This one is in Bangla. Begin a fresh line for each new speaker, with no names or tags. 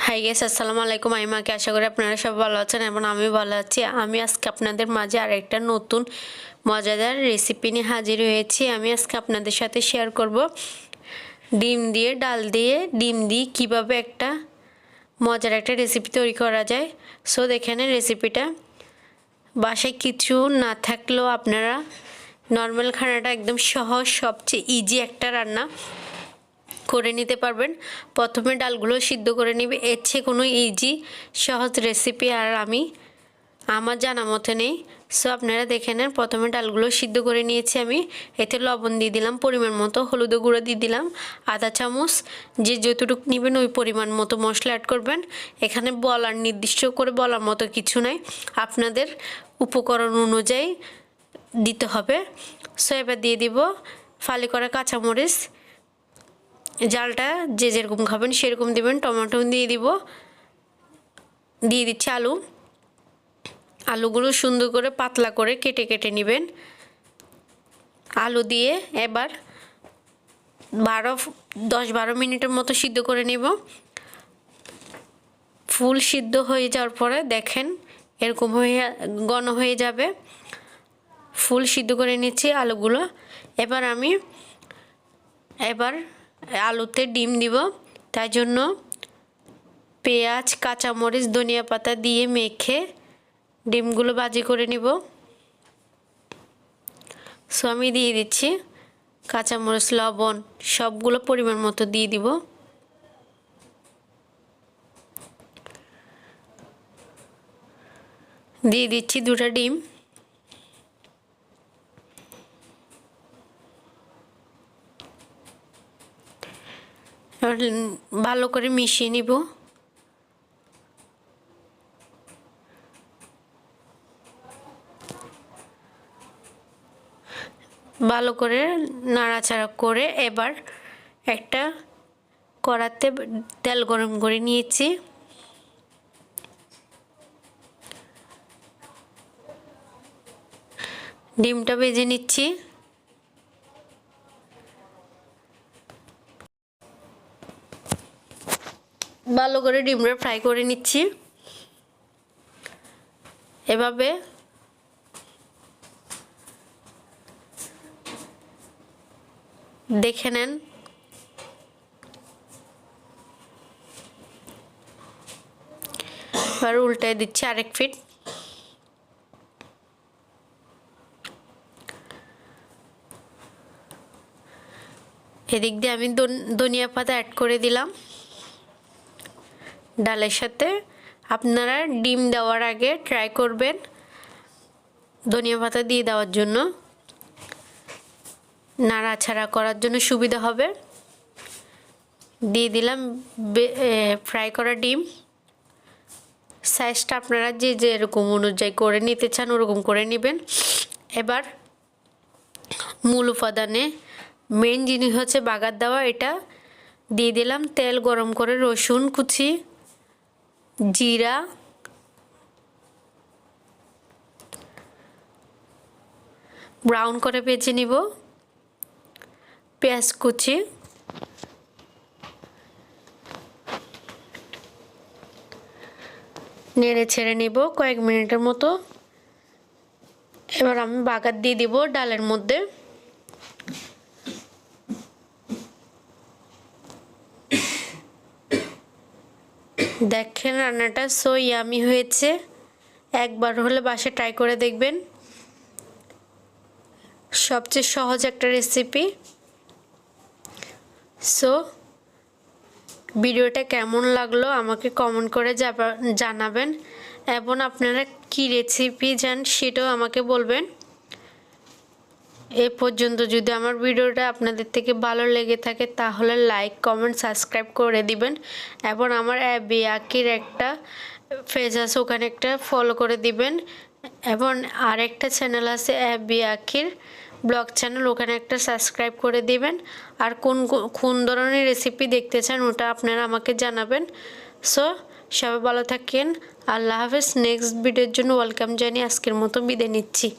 হাই গাইস, আসসালামু আলাইকুম। আমি মাকে আশা করি আপনারা সবাই ভালো আছেন এবং আমি ভালো আছি। আমি আজকে আপনাদের মাঝে আরেকটা নতুন মজাদার রেসিপি নিয়ে হাজির হয়েছি। আমি আজকে আপনাদের সাথে শেয়ার করব ডিম দিয়ে ডাল দিয়ে ডিম দিয়ে কীভাবে একটা মজার একটা রেসিপি তৈরি করা যায়। সো দেখেন রেসিপিটা। বাসায় কিছু না থাকলেও আপনারা নর্মাল খানাটা একদম সহজ, সবচেয়ে ইজি একটা রান্না করে নিতে পারবেন। প্রথমে ডালগুলো সিদ্ধ করে নেবে, এর চেয়ে কোনো ইজি সহজ রেসিপি আর আমার জানা মতে নেই। সো আপনারা দেখে নেন। প্রথমে ডালগুলো সিদ্ধ করে নিয়েছি আমি। এতে লবণ দিয়ে দিলাম পরিমাণ মতো, হলুদ গুঁড়ো দিয়ে দিলাম আধা চামচ। যে যতটুকু নেবেন ওই পরিমাণ মতো মশলা অ্যাড করবেন। এখানে নির্দিষ্ট করে বলার মতো কিছু নাই, আপনাদের উপকরণ অনুযায়ী দিতে হবে। সো এবার দিয়ে দিব ফালি করা কাঁচামরিচ। জালটা যে যেরকম খাবেন সেরকম দিবেন। টমেটো দিয়ে দিচ্ছি আলুগুলো সুন্দর করে পাতলা করে কেটে কেটে নেবেন। আলু দিয়ে এবার 10-12 মিনিটের মতো সিদ্ধ করে নেব। ফুল সিদ্ধ হয়ে যাওয়ার পরে দেখেন এরকম হয়ে ঘন হয়ে যাবে। ফুল সিদ্ধ করে নিচ্ছি আলুগুলো। এবার আলুতে ডিম দিব। তাই জন্য পেঁয়াজ, কাঁচামরিচ, ধনিয়া পাতা দিয়ে মেখে ডিমগুলো ভাজি করে নিব। সো আমি দিয়ে দিচ্ছি কাঁচামরিচ, লবণ সবগুলো পরিমাণ মতো দিয়ে দিব। দিয়ে দিচ্ছি 2টা ডিম। ভালো করে মিশিয়ে নিব। ভালো করে নাড়াচাড়া করে এবার একটা কড়াতে তেল গরম করে নিয়েছি। ডিমটা ভেজে নিচ্ছি। ভালো করে ডিমটা ফ্রাই করে নিচ্ছি। এভাবে দেখে নেন। এবার উল্টায় দিচ্ছি আরেক ফিট। এদিক দিয়ে আমি ধনিয়া পাতা অ্যাড করে দিলাম ডালের সাথে। আপনারা ডিম দেওয়ার আগে ট্রাই করবেন ধনিয়া পাতা দিয়ে দেওয়ার জন্য, নাড়াচাড়া করার জন্য সুবিধা হবে। দিয়ে দিলাম ফ্রাই করা ডিম। সাইজটা আপনারা যে যেরকম অনুযায়ী করে নিতে চান ওরকম করে নেবেন। এবার মূল উপাদানে মেন জিনিস হচ্ছে বাগার দেওয়া। এটা দিয়ে দিলাম তেল গরম করে রসুন কুচি, জিরা, ব্রাউন করে ভেজে নিব, পেঁয়াজ কুচি, নেড়ে ছেড়ে নিব কয়েক মিনিটের মতো। এবার আমি বাগার দিয়ে দিব ডালের মধ্যে। দেখেন রান্নাটা সো ইয়ামি হয়েছে। একবার হলে বাসায় ট্রাই করে দেখবেন। সবচেয়ে সহজ একটা রেসিপি। সো ভিডিওটা কেমন লাগলো আমাকে কমেন্ট করে জানাবেন এবং আপনারা কি রেসিপি চান সেটাও আমাকে বলবেন। এ পর্যন্ত যদি আমার ভিডিওটা আপনাদের থেকে ভালো লেগে থাকে তাহলে লাইক, কমেন্ট, সাবস্ক্রাইব করে দিবেন এবং আমার আকির একটা পেজ আছে ওখানে একটা ফলো করে দিবেন এবং আরেকটা চ্যানেল আছে আকির ব্লগ চ্যানেল, ওখানে একটা সাবস্ক্রাইব করে দিবেন। আর কোন ধরনের রেসিপি দেখতে চান ওটা আপনারা আমাকে জানাবেন। সো সবাই ভালো থাকেন। আল্লাহ হাফেজ। নেক্সট ভিডিওর জন্য ওয়েলকাম জানিয়ে আজকের মতো বিদায় নিচ্ছি।